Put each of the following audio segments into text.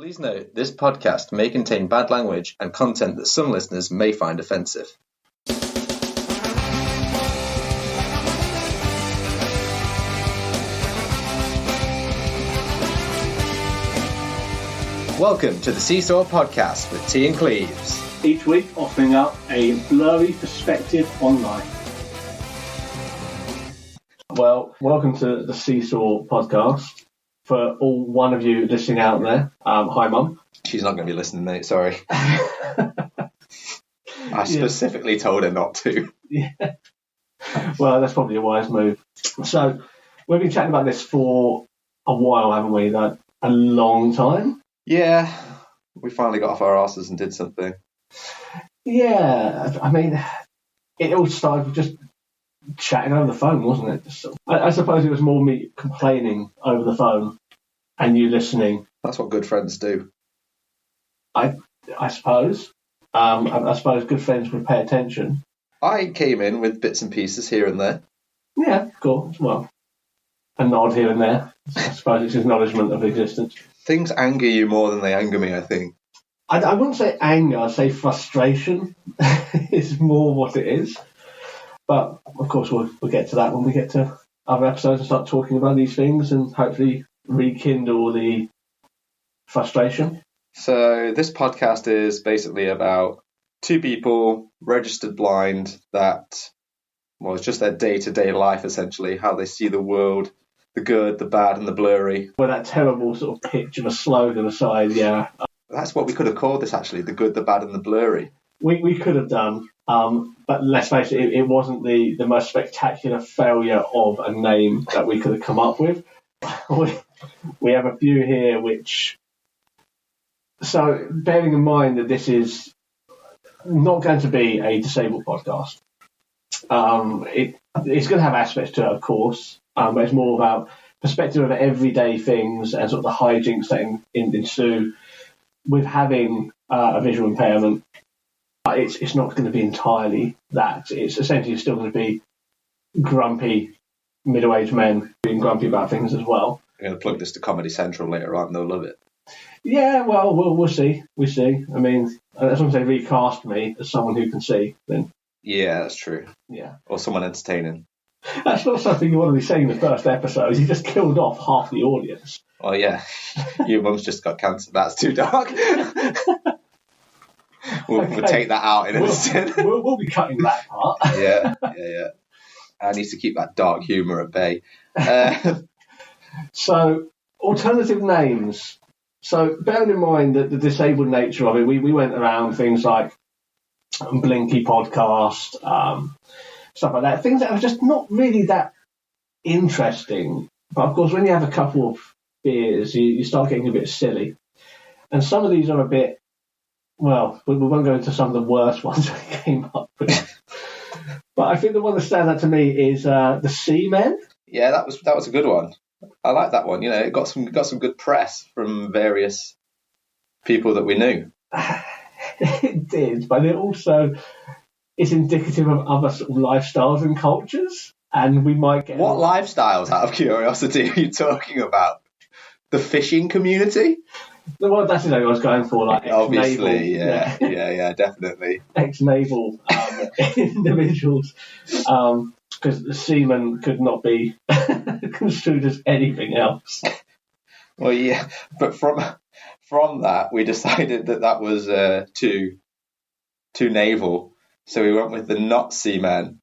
Please note, this podcast may contain bad language and content that some listeners may find offensive. Welcome to the Seesaw Podcast with T and Cleves. Each week offering up a blurry perspective on life. Well, welcome to the Seesaw Podcast. For all one of you listening out there, hi Mum. She's not going to be listening, mate, sorry. I specifically told her not to. Yeah. Well, that's probably a wise move. So, we've been chatting about this for a while, haven't we? Like, a long time. Yeah, we finally got off our asses and did something. Yeah, I mean, it all started with just chatting over the phone, wasn't it? I suppose it was more me complaining over the phone and you listening. That's what good friends do. I suppose. I suppose good friends would pay attention. I came in with bits and pieces here and there. Yeah, of course. Well, a nod here and there. I suppose it's acknowledgement of existence. Things anger you more than they anger me, I think. I wouldn't say anger, I'd say frustration is more what it is. But, of course, we'll get to that when we get to other episodes and start talking about these things and hopefully rekindle the frustration. So this podcast is basically about two people registered blind that, well, it's just their day-to-day life, essentially, how they see the world, the good, the bad, and the blurry. With that terrible sort of pitch of a slogan aside, yeah. That's what we could have called this, actually, the good, the bad, and the blurry. We could have done, but let's face it, it wasn't the most spectacular failure of a name that we could have come up with. We have a few here which... So, bearing in mind that this is not going to be a disabled podcast, it's going to have aspects to it, of course, but it's more about perspective of everyday things and sort of the hijinks that ensue with having a visual impairment. It's not going to be entirely that. It's essentially still going to be grumpy middle-aged men being grumpy about things as well. I'm going to plug this to Comedy Central later on, they'll love it. Yeah, well, we'll see. We see. I mean, as long as they recast me as someone who can see, then... Yeah, that's true. Yeah. Or someone entertaining. That's not something you want to be saying in the first episode. You just killed off half the audience. Oh, yeah. Your mum's just got cancer. That's too dark. We'll take that out in an instant. We'll be cutting that part. Yeah. I need to keep that dark humour at bay. So, alternative names. So, bearing in mind that the disabled nature of it, we went around things like Blinky Podcast, stuff like that. Things that are just not really that interesting. But, of course, when you have a couple of beers, you start getting a bit silly. And some of these are a bit... Well, we won't go into some of the worst ones we came up with. But I think the one that stands out to me is the Seamen. Yeah, that was a good one. I like that one. You know, it got some good press from various people that we knew. It did, but it also is indicative of other sort of lifestyles and cultures. And we might get... What lifestyles, out of curiosity, are you talking about? The fishing community? Well, that's what I was going for, like ex-naval. Obviously, yeah, definitely. Ex-naval individuals, because the seamen could not be construed as anything else. Well, yeah, but from that, we decided that was too naval, so we went with the not seamen,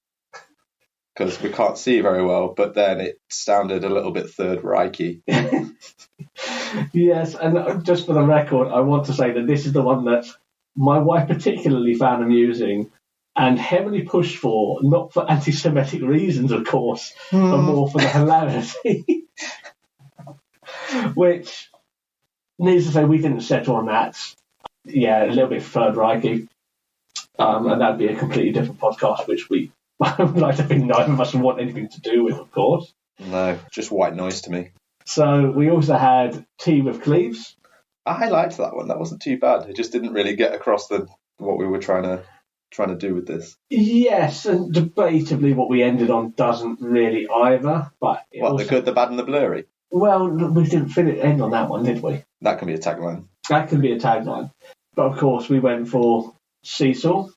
because we can't see very well, but then it sounded a little bit Third Reichy. Yes, and just for the record, I want to say that this is the one that my wife particularly found amusing and heavily pushed for, not for anti-Semitic reasons, of course, but more for the hilarity. Which, needless to say, we didn't settle on that. Yeah, a little bit Third Reichy. And that'd be a completely different podcast, which I would like to think neither of us would want anything to do with, of course. No, just white noise to me. So we also had Tea with Cleves. I liked that one. That wasn't too bad. It just didn't really get across what we were trying to do with this. Yes, and debatably what we ended on doesn't really either. But the good, the bad, and the blurry? Well, we didn't end on that one, did we? That can be a tagline. That can be a tagline. But of course, we went for Cecil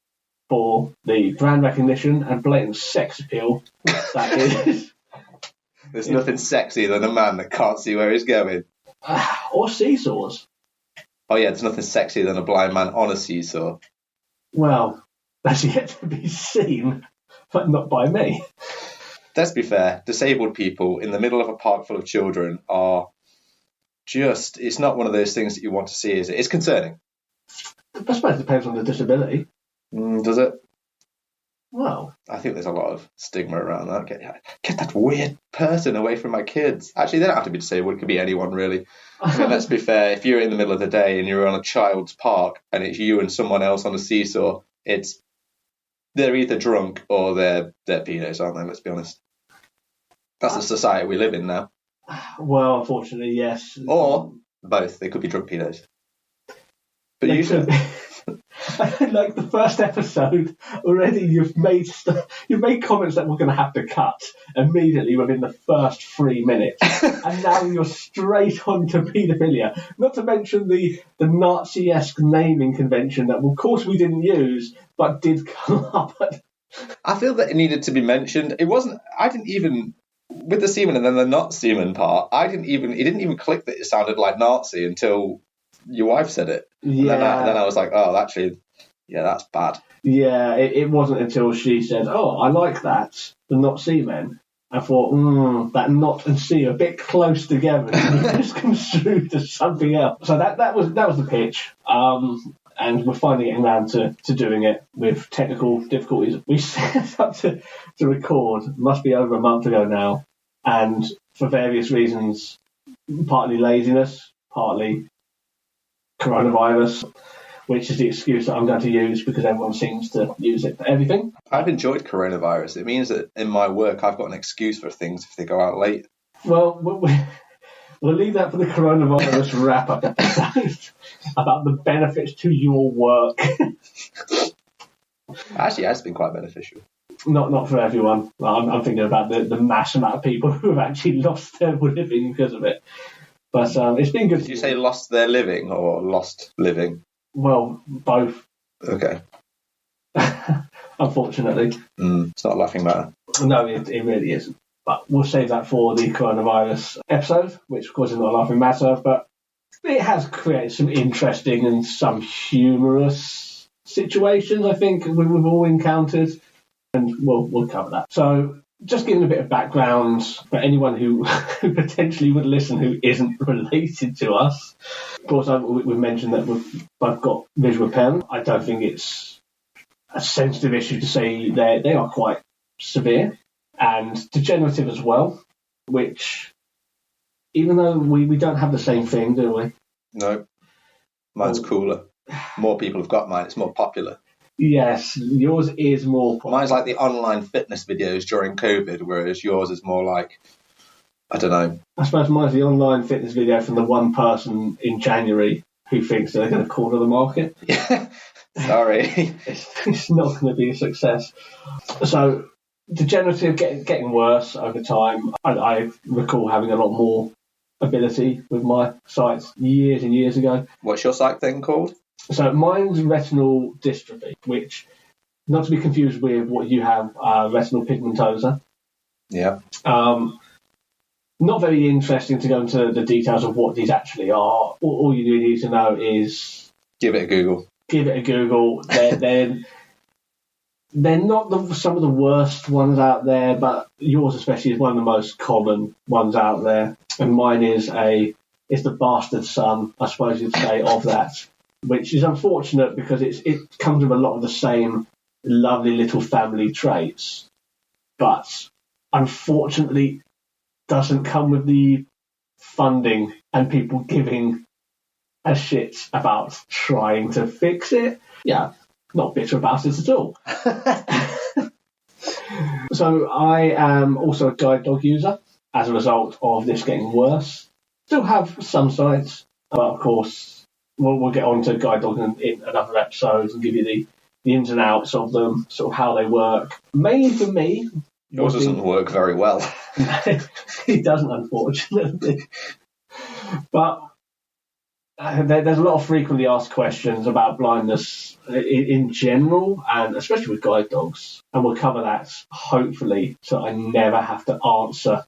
for the brand recognition and blatant sex appeal. That is. There's nothing sexier than a man that can't see where he's going. Or seesaws. Oh yeah, there's nothing sexier than a blind man on a seesaw. Well, that's yet to be seen, but not by me. Let's be fair, disabled people in the middle of a park full of children are just, it's not one of those things that you want to see, is it? It's concerning. I suppose it depends on the disability. Does it? Well, I think there's a lot of stigma around that. Get that weird person away from my kids. Actually, they don't have to be disabled. It could be anyone, really. I mean, let's be fair. If you're in the middle of the day and you're on a child's park and it's you and someone else on a seesaw, they're either drunk or they're pedos, aren't they? Let's be honest. That's the society we live in now. Well, unfortunately, yes. Or both. They could be drunk pedos. But usually... Like the first episode, already you've made comments that we're going to have to cut immediately within the first 3 minutes, and now you're straight on to paedophilia. Not to mention the Nazi-esque naming convention that, of course, we didn't use, but did come up. I feel that it needed to be mentioned. It wasn't. I didn't even with the semen and then the not semen part. It didn't even click that it sounded like Nazi until your wife said it. Yeah. And then I was like, oh, actually, yeah, that's bad. Yeah, it wasn't until she said, oh, I like that, the not semen. I thought, that not and see are a bit close together. It's construed to something else. So that was the pitch. And we're finally getting around to doing it with technical difficulties. We set up to record, must be over a month ago now, and for various reasons, partly laziness, partly coronavirus, which is the excuse that I'm going to use because everyone seems to use it for everything. I've enjoyed coronavirus. It means that in my work I've got an excuse for things if they go out late. Well, we'll leave that for the coronavirus wrap-up episode about the benefits to your work. Actually, it's been quite beneficial. Not for everyone. I'm thinking about the mass amount of people who have actually lost their living because of it. But it's been good. Did you say lost their living or lost living? Well, both. Okay. Unfortunately. It's not a laughing matter. No, it really isn't. But we'll save that for the coronavirus episode, which of course is not a laughing matter, but it has created some interesting and some humorous situations, I think, we've all encountered, and we'll cover that. So, just giving a bit of background for anyone who potentially would listen who isn't related to us. Of course, we've mentioned that we've both got visual impairment. I don't think it's a sensitive issue to say they are quite severe and degenerative as well, which, even though we don't have the same thing, do we? No. Mine's cooler. More people have got mine. It's more popular. Yes, yours is more popular. Mine's like the online fitness videos during COVID, whereas yours is more like, I don't know. I suppose mine's the online fitness video from the one person in January who thinks they're going to corner the market. Yeah. Sorry. It's not going to be a success. So, degenerative, getting worse over time. I recall having a lot more ability with my sights years and years ago. What's your sight thing called? So mine's retinal dystrophy, which, not to be confused with what you have, retinal pigmentosa. Yeah. Not very interesting to go into the details of what these actually are. All you need to know is... Give it a Google. They're not some of the worst ones out there, but yours especially is one of the most common ones out there. And mine is the bastard son, I suppose you'd say, of that, which is unfortunate because it comes with a lot of the same lovely little family traits, but unfortunately doesn't come with the funding and people giving a shit about trying to fix it. Yeah, not bitter about it at all. So I am also a guide dog user as a result of this getting worse. Still have some sights, but of course we'll get on to guide dogs in another episode and give you the ins and outs of them, sort of how they work. Mainly for me. Yours doesn't work very well. It doesn't, unfortunately. But there's a lot of frequently asked questions about blindness in general, and especially with guide dogs. And we'll cover that, hopefully, so I never have to answer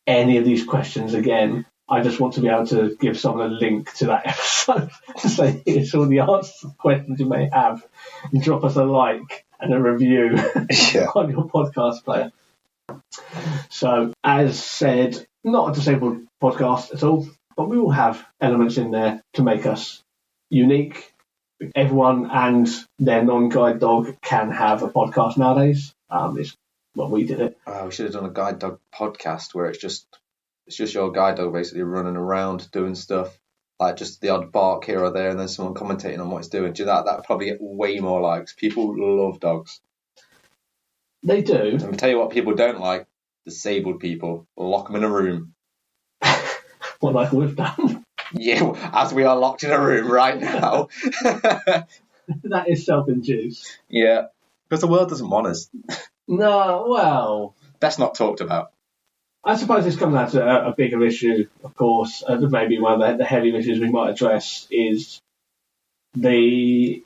any of these questions again. I just want to be able to give someone a link to that episode to say, here's all the answers to the questions you may have, and drop us a like and a review on your podcast player. So, as said, not a disabled podcast at all, but we will have elements in there to make us unique. Everyone and their non-guide dog can have a podcast nowadays. It's we did it. We should have done a guide dog podcast where it's just your guide dog basically running around doing stuff, like just the odd bark here or there, and then someone commentating on what it's doing. Do that? That'd probably get way more likes. People love dogs. They do. And I'll tell you what people don't like: disabled people. Lock them in a room. What, like we've done? Yeah, as we are locked in a room right now. That is self-induced. Yeah, because the world doesn't want us. No, well... Best not talked about. I suppose this comes down to a bigger issue, of course. Maybe one of the heavy issues we might address is I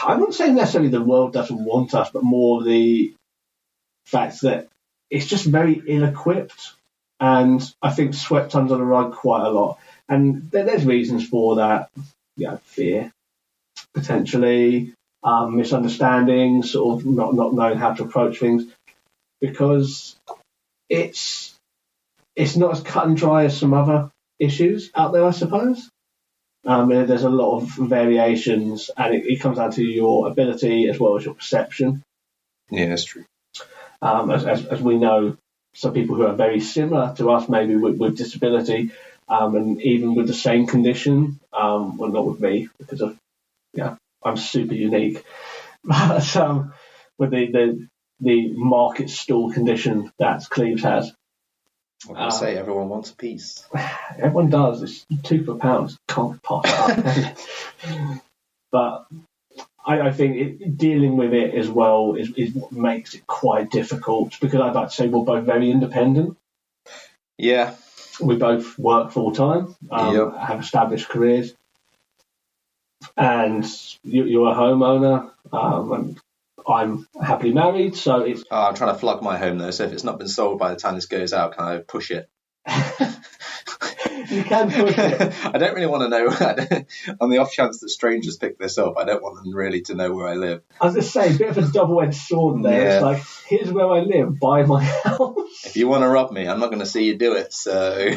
wouldn't say necessarily the world doesn't want us, but more the fact that it's just very ill-equipped, and I think swept under the rug quite a lot. And there's reasons for that. Fear, potentially, misunderstandings, sort of not knowing how to approach things, because it's not as cut and dry as some other issues out there, I suppose. There's a lot of variations, and it comes down to your ability as well as your perception. Yeah, that's true. As we know, some people who are very similar to us, maybe with disability, and even with the same condition, well, not with me, because I'm super unique, but with the market stall condition that Cleves has. I say everyone wants a piece. Everyone does. It's £2 per pound. Can't pass it up. But I think dealing with it as well is what makes it quite difficult, because I'd like to say we're both very independent. Yeah. We both work full time, have established careers, and you're a homeowner, and I'm happily married, so it's... I'm trying to flog my home, though, so if it's not been sold by the time this goes out, can I push it? You can push it. I don't really want to know. On the off chance that strangers pick this up, I don't want them really to know where I live. I was going to say, a bit of a double-edged sword there. Yeah. It's like, here's where I live, buy my house. If you want to rob me, I'm not going to see you do it, so...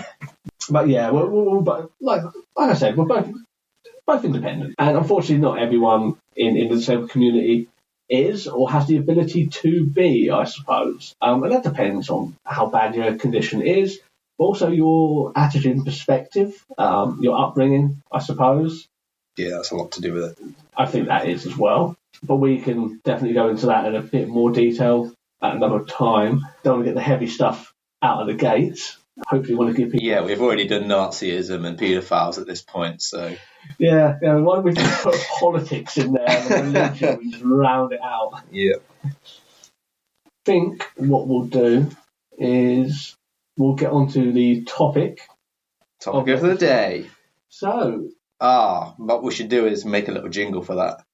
But yeah, we're like I said, we're both independent. And unfortunately, not everyone in the disabled community is or has the ability to be, I suppose. And that depends on how bad your condition is, but also your attitude and perspective, your upbringing, I suppose. Yeah, that's a lot to do with it. I think that is as well. But we can definitely go into that in a bit more detail at another time. Don't want to get the heavy stuff out of the gates. Hopefully want to give people... Yeah, we've already done Nazism and paedophiles at this point, so... Yeah, why don't we just put politics in there and religion and just round it out? Yeah. I think what we'll do is we'll get on to the topic. Topic of the day. So... what we should do is make a little jingle for that.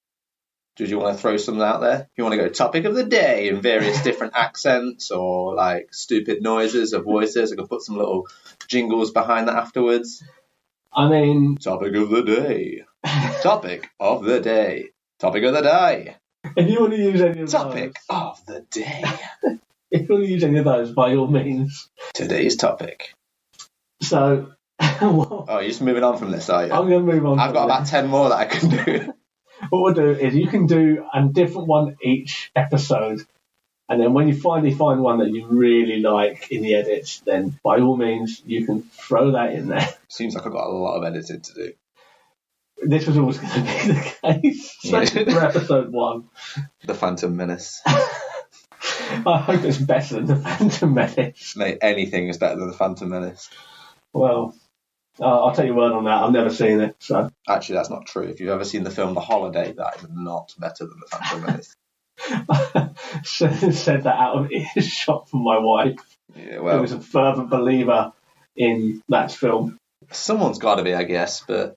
Do you want to throw something out there? If you want to go topic of the day in various different accents or like stupid noises or voices, I can put some little jingles behind that afterwards. I mean... Topic of the day. Topic of the day. Topic of the day. If you want to use any of Topic of the day. If you want to use any of those, by all means. Today's topic. So... you're just moving on from this, are you? I'm going to move on. I've got about 10 more that I can do. What we'll do is you can do a different one each episode, and then when you finally find one that you really like in the edits, then by all means you can throw that in there. Seems like I've got a lot of editing to do. This was always going to be the case, especially for episode 1. The Phantom Menace. I hope it's better than the Phantom Menace. Mate, anything is better than the Phantom Menace. Well... I'll take your word on that. I've never seen it. So actually, that's not true. If you've ever seen the film The Holiday, that is not better than The Phantom Menace. Said that out of earshot from my wife. Yeah, well, who was a fervent believer in that film. Someone's got to be, I guess, but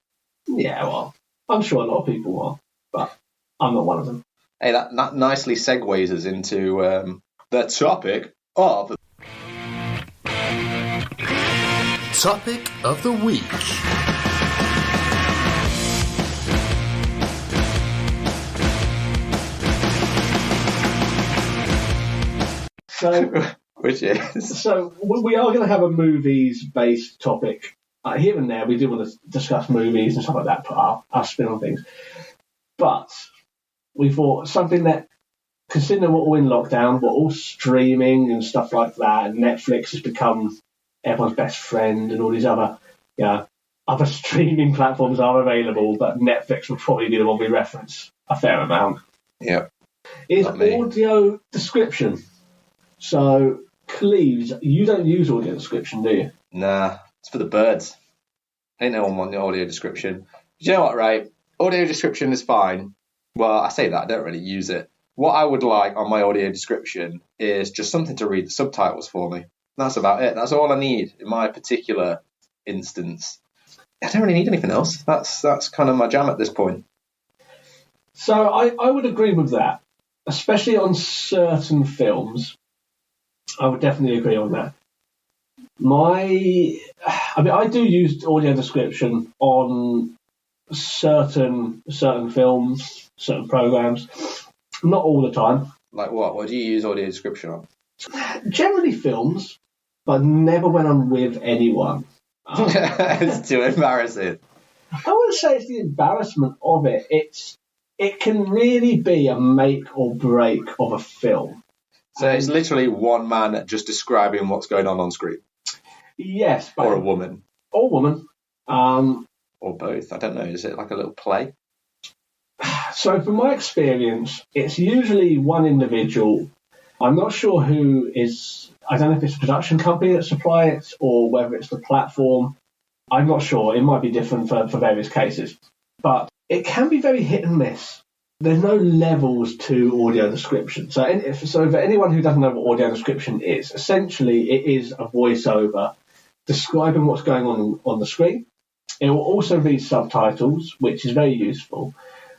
Yeah, well, I'm sure a lot of people are, but I'm not one of them. Hey, that nicely segues us into the topic of the week. Which is... So we are going to have a movies-based topic. Here and there, we do want to discuss movies and stuff like that, put our spin on things. But we thought something that, considering we're all in lockdown, we're all streaming and stuff like that, and Netflix has become everyone's best friend, and all these other streaming platforms are available, but Netflix would probably be the one we reference a fair amount. Yeah. Is audio description. So, Cleves, you don't use audio description, do you? Nah, it's for the birds. Ain't no one want the audio description. You know what, right? Audio description is fine. Well, I say that, I don't really use it. What I would like on my audio description is just something to read the subtitles for me. That's about it. That's all I need in my particular instance. I don't really need anything else. That's kind of my jam at this point. So I would agree with that, especially on certain films. I would definitely agree on that. I do use audio description on certain films, certain programs. Not all the time. Like what? What do you use audio description on? Generally films, but never when I'm with anyone. It's too embarrassing. I wouldn't say it's the embarrassment of it. It can really be a make or break of a film. So it's literally one man just describing what's going on screen. Yes. Or a woman. Or woman. Or both. I don't know. Is it like a little play? So from my experience, it's usually one individual. I'm not sure who is... I don't know if it's a production company that supply it or whether it's the platform. I'm not sure. It might be different for various cases. But it can be very hit and miss. There's no levels to audio description. So for anyone who doesn't know what audio description is, essentially it is a voiceover describing what's going on the screen. It will also read subtitles, which is very useful.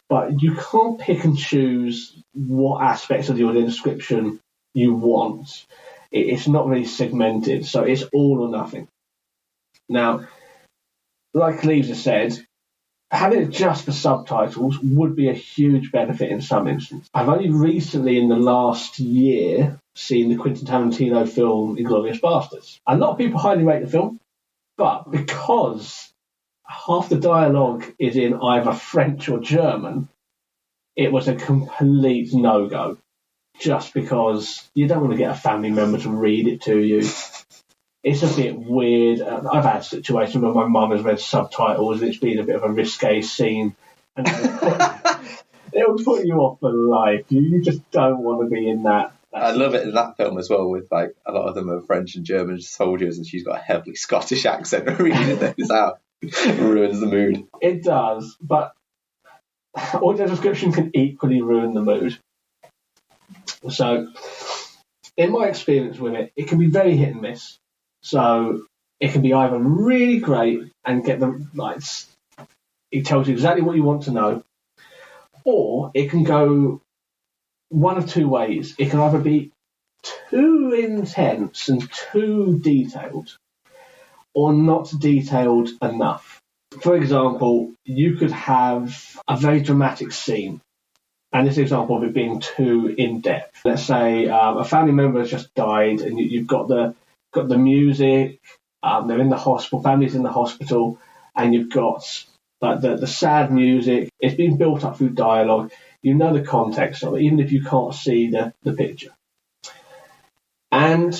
But you can't pick and choose what aspects of the audio description you want. It's not really segmented, so it's all or nothing. Now, like Cleves has said, having it just for subtitles would be a huge benefit in some instances. I've only recently, in the last year, seen the Quentin Tarantino film Inglourious Basterds. A lot of people highly rate the film, but because half the dialogue is in either French or German, it was a complete no-go. Just because you don't want to get a family member to read it to you. It's a bit weird. I've had situations where my mum has read subtitles and it's been a bit of a risque scene. And it'll put you off for life. You just don't want to be in that. I love it in that film as well, with like a lot of them are French and German soldiers, and she's got a heavily Scottish accent reading those out. It ruins the mood. It does, but audio description can equally ruin the mood. So, in my experience with it, it can be very hit and miss. So, it can be either really great and get the it tells you exactly what you want to know, or it can go one of two ways. It can either be too intense and too detailed, or not detailed enough. For example, you could have a very dramatic scene. And this example of it being too in-depth. Let's say a family member has just died, and you've got the music. They're in the hospital. Family's in the hospital, and you've got the sad music. It's been built up through dialogue. You know the context of it, even if you can't see the picture. And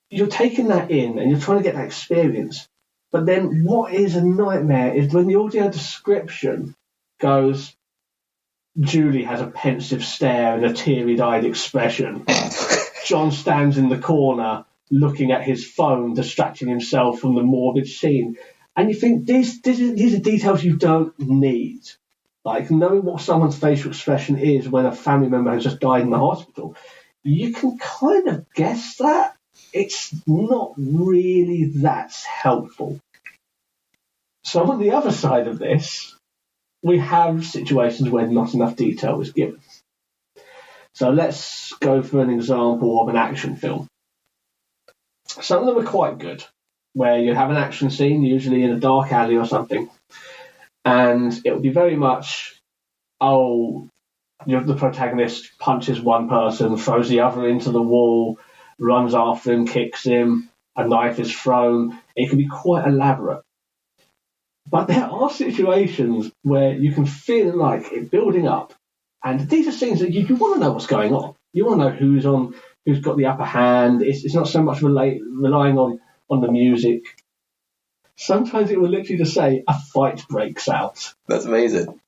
you're taking that in, and you're trying to get that experience. But then, what is a nightmare is when the audio description goes. Julie has a pensive stare and a teary-eyed expression. John stands in the corner looking at his phone, distracting himself from the morbid scene. And you think, these are details you don't need. Like, knowing what someone's facial expression is when a family member has just died in the hospital, you can kind of guess that. It's not really that helpful. So on the other side of this, we have situations where not enough detail is given. So let's go for an example of an action film. Some of them are quite good, where you have an action scene, usually in a dark alley or something, and it will be very much, the protagonist punches one person, throws the other into the wall, runs after him, kicks him, a knife is thrown. It can be quite elaborate. But there are situations where you can feel like it building up, and these are scenes that you want to know what's going on. You want to know who's got the upper hand. It's not so much relying on the music. Sometimes it will literally just say, a fight breaks out. That's amazing.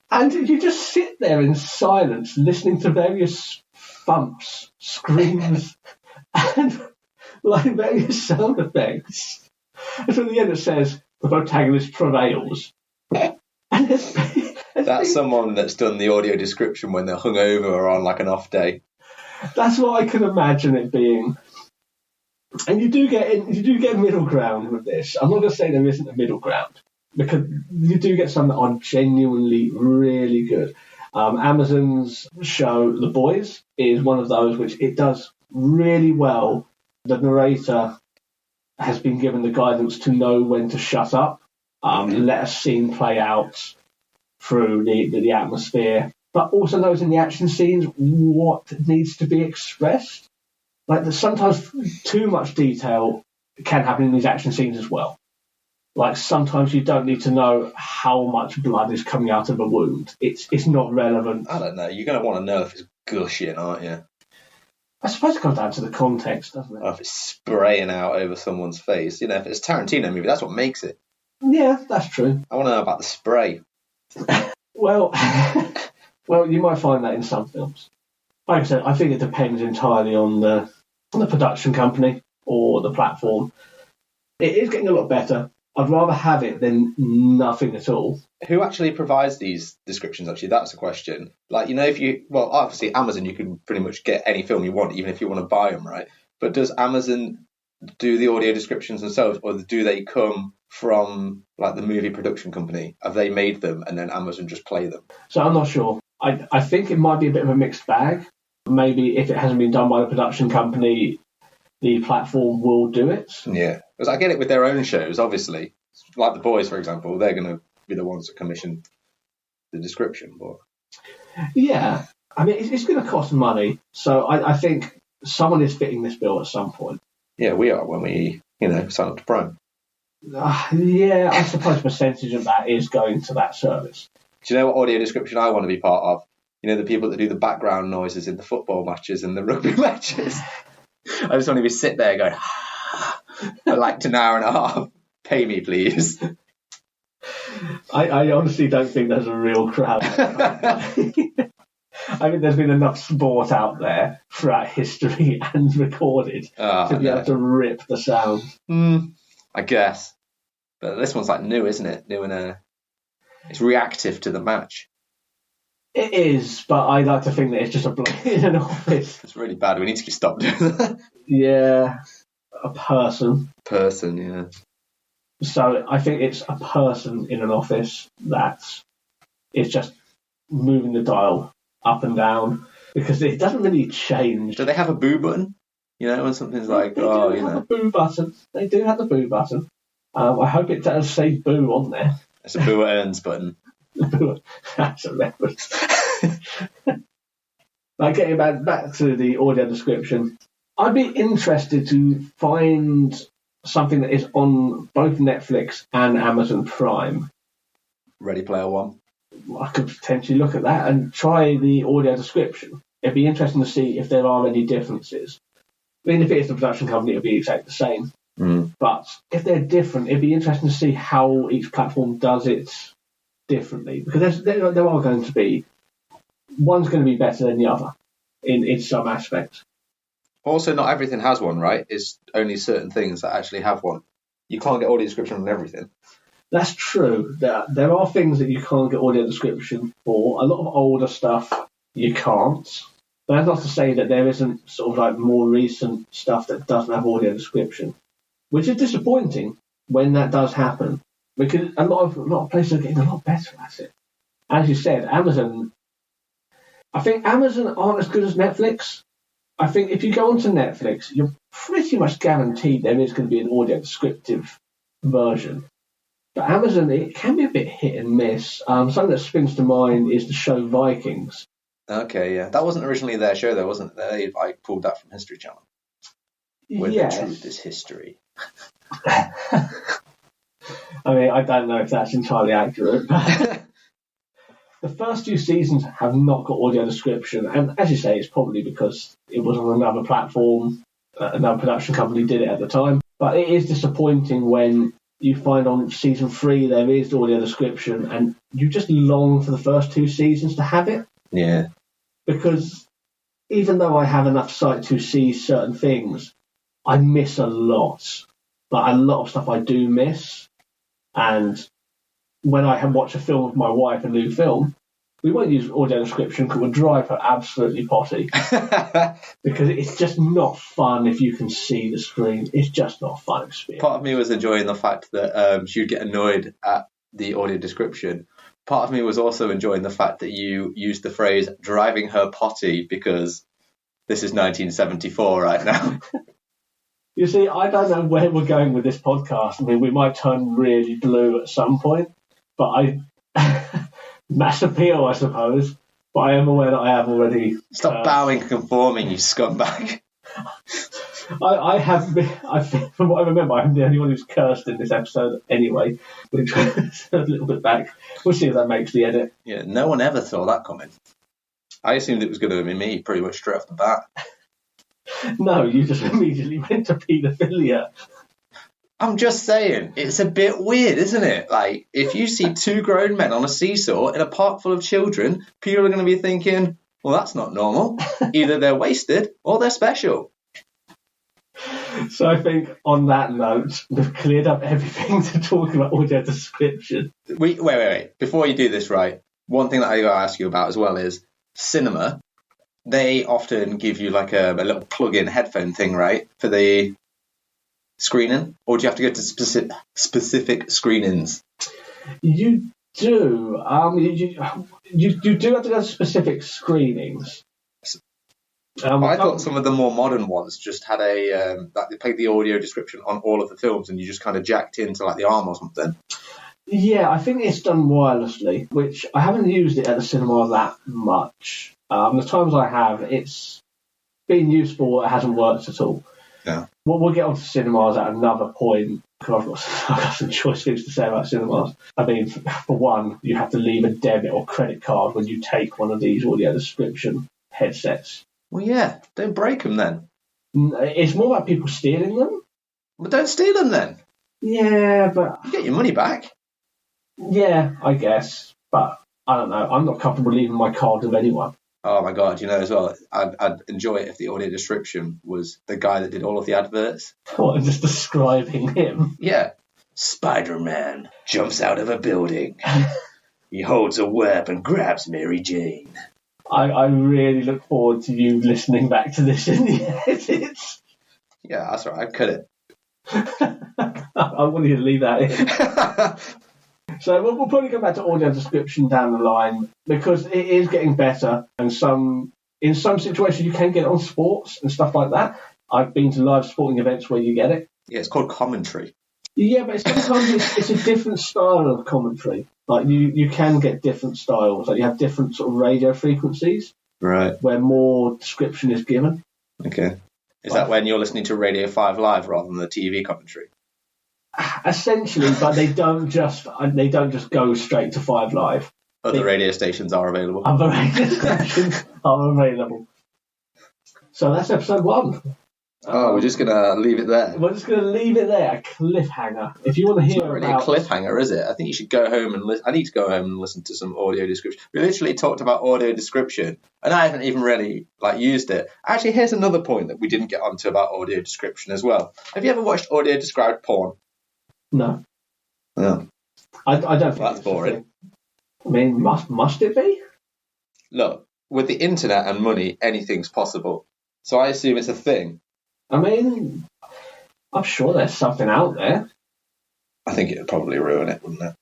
And you just sit there in silence, listening to various thumps, screams, and like various sound effects. And at the end it says, the protagonist prevails. And that's someone that's done the audio description when they're hungover or on like an off day. That's what I can imagine it being. And you do get middle ground with this. I'm not going to say there isn't a middle ground, because you do get some that are genuinely really good. Amazon's show The Boys is one of those which it does really well. The narrator has been given the guidance to know when to shut up, let a scene play out through the atmosphere, but also knows in the action scenes what needs to be expressed. Like, sometimes too much detail can happen in these action scenes as well. Like, sometimes you don't need to know how much blood is coming out of a wound. It's not relevant. I don't know. You're going to want to know if it's gushing, aren't you? I suppose it comes down to the context, doesn't it? Or if it's spraying out over someone's face. You know, if it's a Tarantino movie, that's what makes it. Yeah, that's true. I want to know about the spray. Well, you might find that in some films. Like I said, I think it depends entirely on the production company or the platform. It is getting a lot better. I'd rather have it than nothing at all. Who actually provides these descriptions, actually? That's the question. Like, you know, obviously Amazon, you can pretty much get any film you want, even if you want to buy them, right? But does Amazon do the audio descriptions themselves, or do they come from, like, the movie production company? Have they made them and then Amazon just play them? So I'm not sure. I think it might be a bit of a mixed bag. Maybe if it hasn't been done by the production company, the platform will do it. Yeah, because I get it with their own shows, obviously. Like The Boys, for example, they're going to be the ones that commission the description. But yeah, I mean, it's going to cost money. So I think someone is fitting this bill at some point. Yeah, we are when we, sign up to Prime. Yeah, I suppose a percentage of that is going to that service. Do you know what audio description I want to be part of? You know, the people that do the background noises in the football matches and the rugby matches. I just want to be sit there going, for like an hour and a half. Pay me, please. I honestly don't think there's a real crowd. I mean, there's been enough sport out there throughout history and recorded to be able to rip the sound. I guess. But this one's like new, isn't it? New and it's reactive to the match. It is, but I like to think that it's just a bloke in an office. It's really bad. We need to stop doing that. Yeah, a person. Person, yeah. So I think it's a person in an office that is just moving the dial up and down, because it doesn't really change. Do they have a boo button? You know, when something's like, they do have the boo button. They do have the boo button. I hope it does say boo on there. It's a boo earns button. That's a reference. Like, getting back to the audio description, I'd be interested to find something that is on both Netflix and Amazon Prime. Ready Player One. I could potentially look at that and try the audio description. It'd be interesting to see if there are any differences. I mean, if it is the production company, it'd be exactly the same. But if they're different, it'd be interesting to see how each platform does it differently. Because there are going to be... One's going to be better than the other in some aspects. Also, not everything has one, right? It's only certain things that actually have one. You can't get audio description on everything. That's true. There are things that you can't get audio description for. A lot of older stuff you can't. But that's not to say that there isn't sort of like more recent stuff that doesn't have audio description, which is disappointing when that does happen. because a lot of places are getting a lot better at it. As you said, Amazon. I think Amazon aren't as good as Netflix. I think if you go onto Netflix, you're pretty much guaranteed there is going to be an audio descriptive version. But Amazon, it can be a bit hit and miss. Something that springs to mind is the show Vikings. Okay, yeah. That wasn't originally their show, though, wasn't it? They pulled that from History Channel. Where Yes. the truth is history. I mean, I don't know if that's entirely accurate. But the first few seasons have not got audio description, and as you say, it's probably because it was on another platform, another production company did it at the time. But it is disappointing when you find on season 3 there is audio description, and you just long for the first 2 seasons to have it. Yeah. Because even though I have enough sight to see certain things, I miss a lot. Like, a lot of stuff I do miss. And when I watch a film with my wife, a new film, we won't use audio description because we'll drive her absolutely potty. Because it's just not fun if you can see the screen. It's just not a fun experience. Part of me was enjoying the fact that she'd get annoyed at the audio description. Part of me was also enjoying the fact that you used the phrase driving her potty because this is 1974 right now. You see, I don't know where we're going with this podcast. I mean, we might turn really blue at some point, but mass appeal, I suppose. But I am aware that I have already... Stop bowing and conforming, you scumbag. I have been, from what I remember, I'm the only one who's cursed in this episode anyway, which was a little bit back. We'll see if that makes the edit. Yeah, no one ever saw that coming. I assumed it was going to be me pretty much straight off the bat. No, you just immediately went to paedophilia. I'm just saying, it's a bit weird, isn't it? Like, if you see 2 grown men on a seesaw in a park full of children, people are going to be thinking, well, that's not normal. Either they're wasted or they're special. So I think on that note, we've cleared up everything to talk about audio description. Wait. Before you do this, right, one thing that I got to ask you about as well is cinema. They often give you like a little plug-in headphone thing, right, for the screening? Or do you have to go to specific screenings? You do. You do have to go to specific screenings. I thought some of the more modern ones just had that they played the audio description on all of the films, and you just kind of jacked into like the arm or something. Yeah, I think it's done wirelessly, which I haven't used it at the cinema that much. The times I have, it's been useful. It hasn't worked at all. Yeah. We'll get onto cinemas at another point because I've got some choice things to say about cinemas. I mean, for one, you have to leave a debit or credit card when you take one of these audio description headsets. Well, yeah, don't break them then. It's more about people stealing them. Well, don't steal them then. Yeah, but... You get your money back. Yeah, I guess. But I don't know. I'm not comfortable leaving my card with anyone. Oh my God, as well, I'd enjoy it if the audio description was the guy that did all of the adverts. What, I'm just describing him? Yeah. Spider-Man jumps out of a building. He holds a web and grabs Mary Jane. I really look forward to you listening back to this in the edits. Yeah, that's right, I'd cut it. I want you to leave that in. So we'll probably go back to audio description down the line because it is getting better, and in some situations you can get it on sports and stuff like that. I've been to live sporting events where you get it. Yeah, it's called commentary. Yeah, but sometimes it's a different style of commentary. Like you can get different styles. Like you have different sort of radio frequencies, right, where more description is given. Okay. Is that when you're listening to Radio 5 Live rather than the TV commentary? Essentially, but they don't just go straight to 5 Live. Other radio stations are available. Other radio stations are available. So that's episode 1. We're just going to leave it there. We're just going to leave it there, a cliffhanger. If you want to hear it's not really about... a cliffhanger, is it? I think you should go home and listen. I need to go home and listen to some audio description. We literally talked about audio description, and I haven't even really used it. Actually, here's another point that we didn't get onto about audio description as well. Have you ever watched audio described porn? No. No. I don't think that's boring. I mean, must it be? Look, with the internet and money, anything's possible. So I assume it's a thing. I mean, I'm sure there's something out there. I think it would probably ruin it, wouldn't it?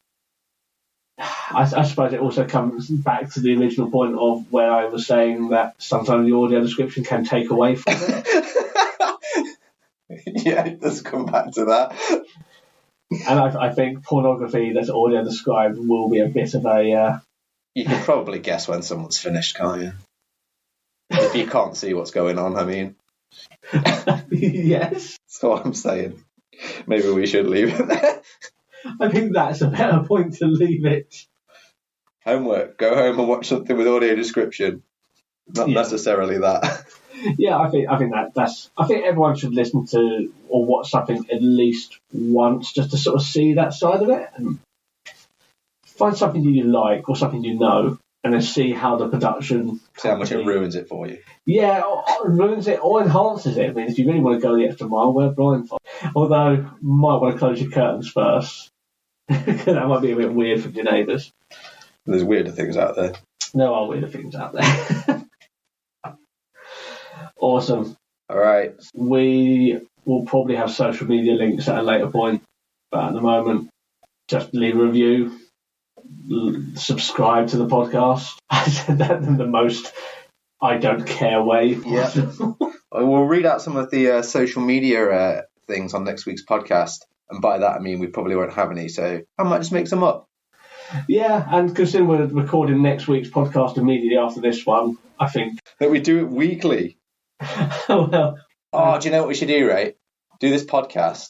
I suppose it also comes back to the original point of where I was saying that sometimes the audio description can take away from it. Yeah, it does come back to that. And I think pornography that's audio described will be a bit of a... You can probably guess when someone's finished, can't you? If you can't see what's going on, I mean. Yes. That's all I'm saying. Maybe we should leave it there. I think that's a better point to leave it. Homework. Go home and watch something with audio description. Not necessarily that. Yeah, I think that's. I think everyone should listen to or watch something at least once, just to sort of see that side of it, and find something that you like or something you know, and then see how the production. See how much it ruins it for you. Yeah, or ruins it or enhances it. I mean, if you really want to go the extra mile, wear blindfold. Although, you might want to close your curtains first. That might be a bit weird for your neighbours. There's weirder things out there. There are weirder things out there. Awesome. All right. We will probably have social media links at a later point, but at the moment, just leave a review, subscribe to the podcast. I said that in the most I don't care way. Yeah. We'll read out some of the social media things on next week's podcast, and by that I mean we probably won't have any, so I might just make some up. Yeah, and considering we're recording next week's podcast immediately after this one, I think that we do it weekly. Well, do you know what we should do, right? Do this podcast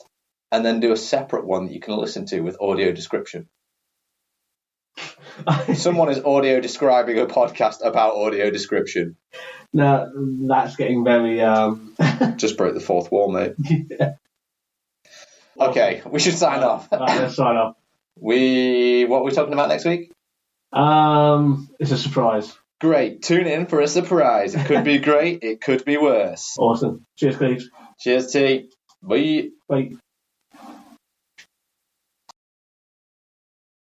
and then do a separate one that you can listen to with audio description. Someone is audio describing a podcast about audio description. No, that's getting very... Just broke the fourth wall, mate. Yeah. Okay, we should sign off. Right, let's sign off. What are we talking about next week? It's a surprise. Great. Tune in for a surprise. It could be great. It could be worse. Awesome. Cheers, Cleves. Cheers, T. Bye. Bye.